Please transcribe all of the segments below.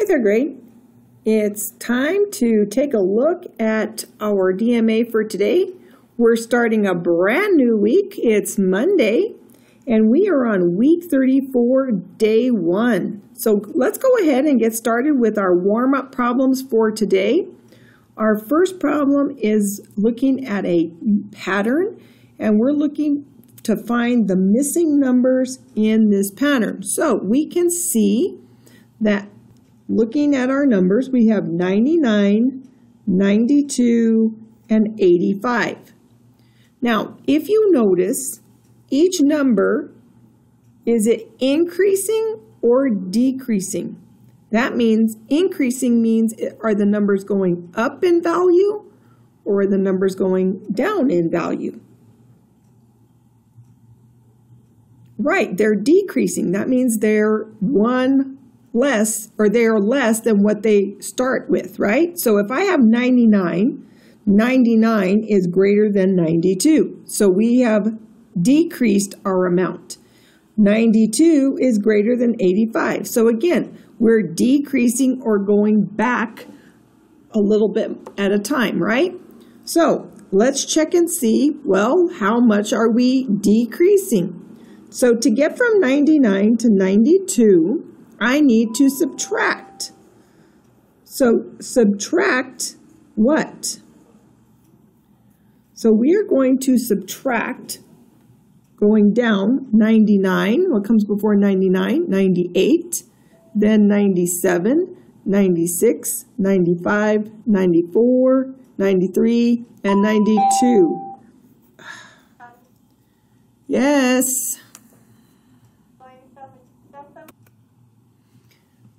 Hi, third grade. It's time to take a look at our DMA for today. We're starting a brand new week. It's Monday, and we are on week 34, day 1. So let's go ahead and get started with our warm-up problems for today. Our first problem is looking at a pattern, and we're looking to find the missing numbers in this pattern. So we can see that looking at our numbers, we have 99, 92, and 85. Now, if you notice, each number, is it increasing or decreasing? That means increasing means are the numbers going up in value or are the numbers going down in value? Right, they're decreasing. That means they're one less, or they are less than what they start with, right? So if I have 99, 99 is greater than 92. So we have decreased our amount. 92 is greater than 85. So again, we're decreasing or going back a little bit at a time, right? So let's check and see, well, how much are we decreasing? So to get from 99 to 92, I need to subtract. So subtract what? So we are going to subtract, going down, 99. What comes before 99? 98, then 97, 96, 95, 94, 93, and 92. Yes.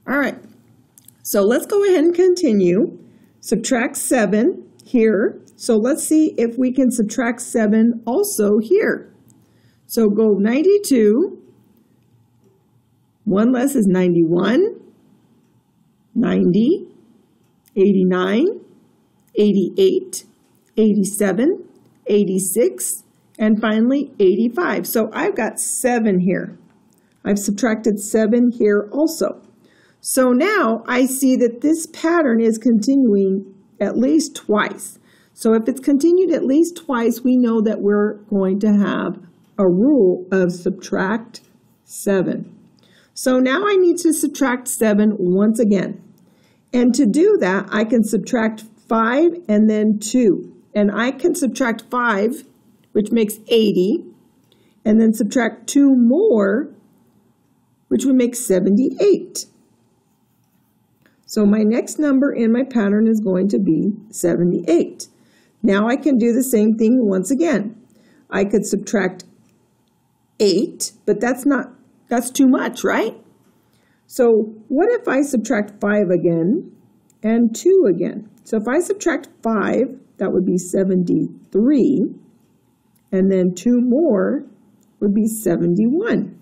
All right, so let's go ahead and continue. Subtract 7 here. So let's see if we can subtract 7 also here. So go 92. 1 less is 91, 90, 89, 88, 87, 86, and finally 85. So I've got 7 here. I've subtracted 7 here also. So now I see that this pattern is continuing at least twice. So if it's continued at least twice, we know that we're going to have a rule of subtract 7. So now I need to subtract 7 once again. And to do that, I can subtract 5 and then 2. And I can subtract 5, which makes 80, and then subtract 2 more, which would make 78. So my next number in my pattern is going to be 78. Now I can do the same thing once again. I could subtract 8, but that's too much, right? So what if I subtract 5 again and 2 again? So if I subtract 5, that would be 73, and then 2 more would be 71.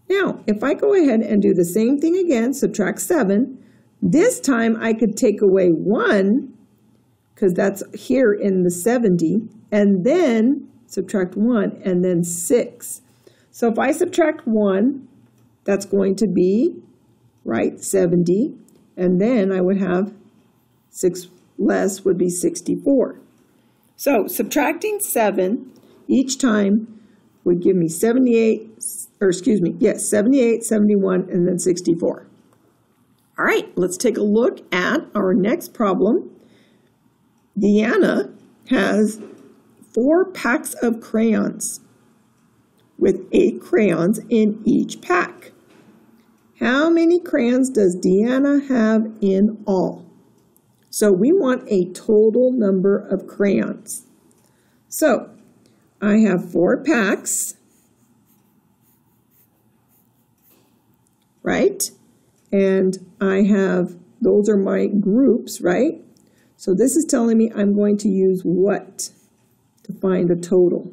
Now, if I go ahead and do the same thing again, subtract 7, this time I could take away 1, because that's here in the 70, and then subtract 1, and then 6. So if I subtract 1, that's going to be, right, 70, and then I would have 6 less would be 64. So subtracting 7 each time would give me 78, 78, 71, and then 64. All right, let's take a look at our next problem. Deanna has 4 packs of crayons with 8 crayons in each pack. How many crayons does Deanna have in all? So we want a total number of crayons. So I have 4 packs, right? And I have, those are my groups, right? So this is telling me I'm going to use what to find a total?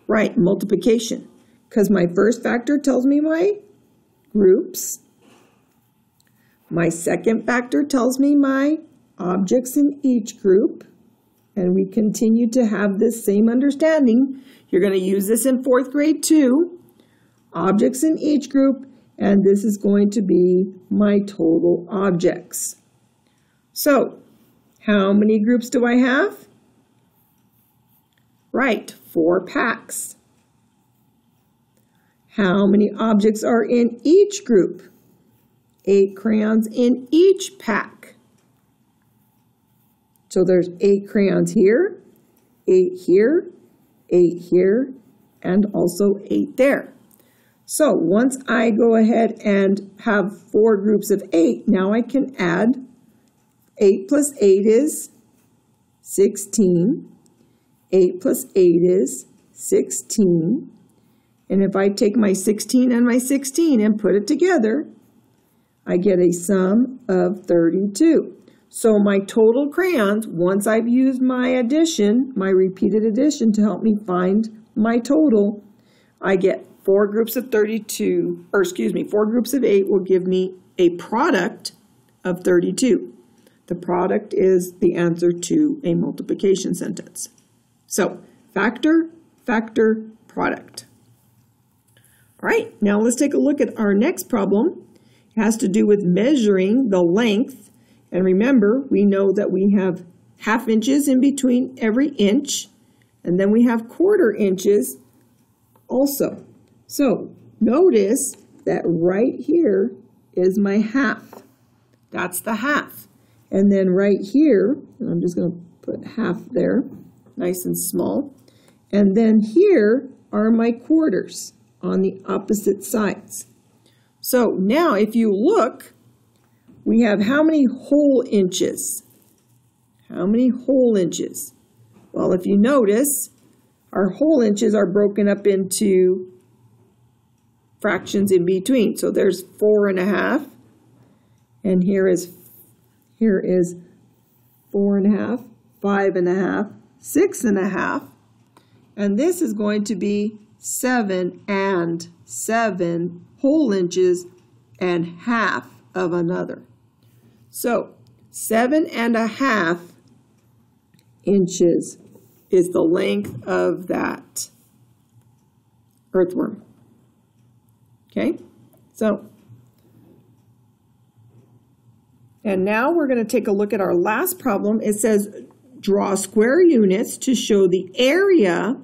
Right, multiplication. Because my first factor tells me my groups. My second factor tells me my objects in each group. And we continue to have this same understanding. You're going to use this in 4th grade too. objects in each group, and this is going to be my total objects. So, how many groups do I have? Right, 4 packs. How many objects are in each group? 8 crayons in each pack. So there's 8 crayons here, 8 here, 8 here, and also 8 there. So once I go ahead and have 4 groups of 8, now I can add 8 plus 8 is 16. 8 plus 8 is 16. And if I take my 16 and my 16 and put it together, I get a sum of 32. So my total crayons, once I've used my addition, my repeated addition to help me find my total, I get 4 groups of 32, or excuse me, 4 groups of 8 will give me a product of 32. The product is the answer to a multiplication sentence. So factor, factor, product. All right, now let's take a look at our next problem. It has to do with measuring the length. And remember, we know that we have ½ inches in between every inch, and then we have quarter inches also. So notice that right here is my half. That's the half. And then right here, and I'm just going to put half there, nice and small. And then here are my quarters on the opposite sides. So now if you look, we have how many whole inches? How many whole inches? Well, if you notice, our whole inches are broken up into fractions in between. So there's 4½ and here is 4½, 5½, 6½, and this is going to be 7 and 7 whole inches and half of another. So 7½ inches is the length of that earthworm. Okay, so, and now we're going to take a look at our last problem. It says, draw square units to show the area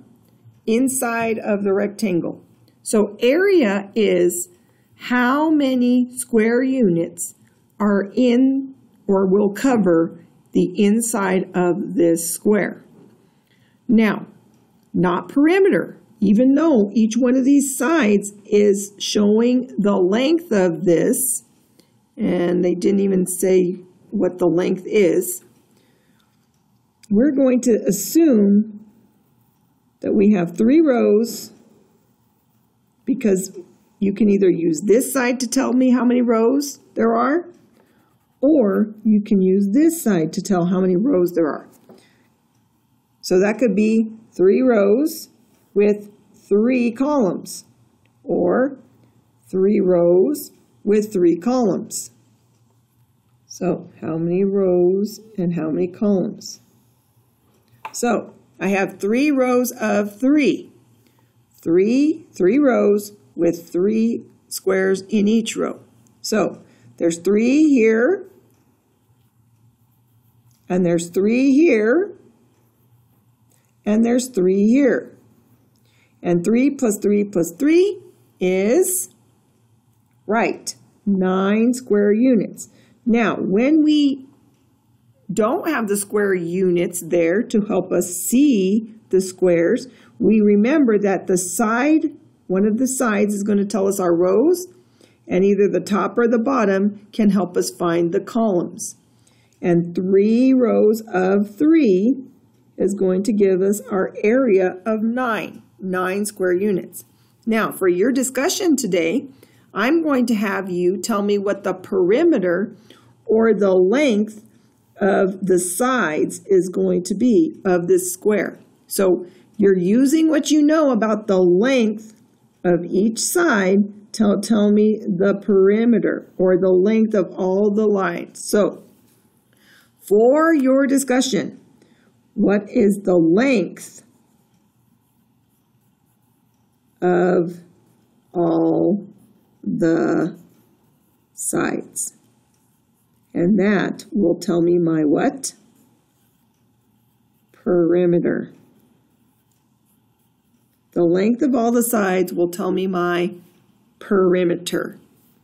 inside of the rectangle. So area is how many square units are in or will cover the inside of this square. Now, not perimeter. Even though each one of these sides is showing the length of this, and they didn't even say what the length is, we're going to assume that we have 3 rows, because you can either use this side to tell me how many rows there are, or you can use this side to tell how many rows there are. So that could be 3 rows with 3 columns, or 3 rows with 3 columns. So how many rows and how many columns? So I have 3 rows of 3. 3 rows with 3 squares in each row. So there's 3 here, and there's 3 here, and there's 3 here. And 3 plus 3 plus 3 is, right, 9 square units. Now, when we don't have the square units there to help us see the squares, we remember that the side, one of the sides is going to tell us our rows, and either the top or the bottom can help us find the columns. And 3 rows of 3 is going to give us our area of 9 square units. Now, for your discussion today, I'm going to have you tell me what the perimeter or the length of the sides is going to be of this square. So you're using what you know about the length of each side to tell me the perimeter or the length of all the lines. So for your discussion, what is the length of all the sides. And that will tell me my what? Perimeter. The length of all the sides will tell me my perimeter.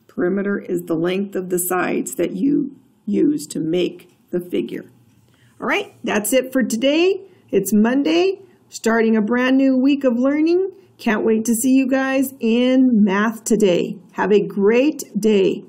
Perimeter is the length of the sides that you use to make the figure. All right, that's it for today. It's Monday, starting a brand new week of learning. Can't wait to see you guys in math today. Have a great day.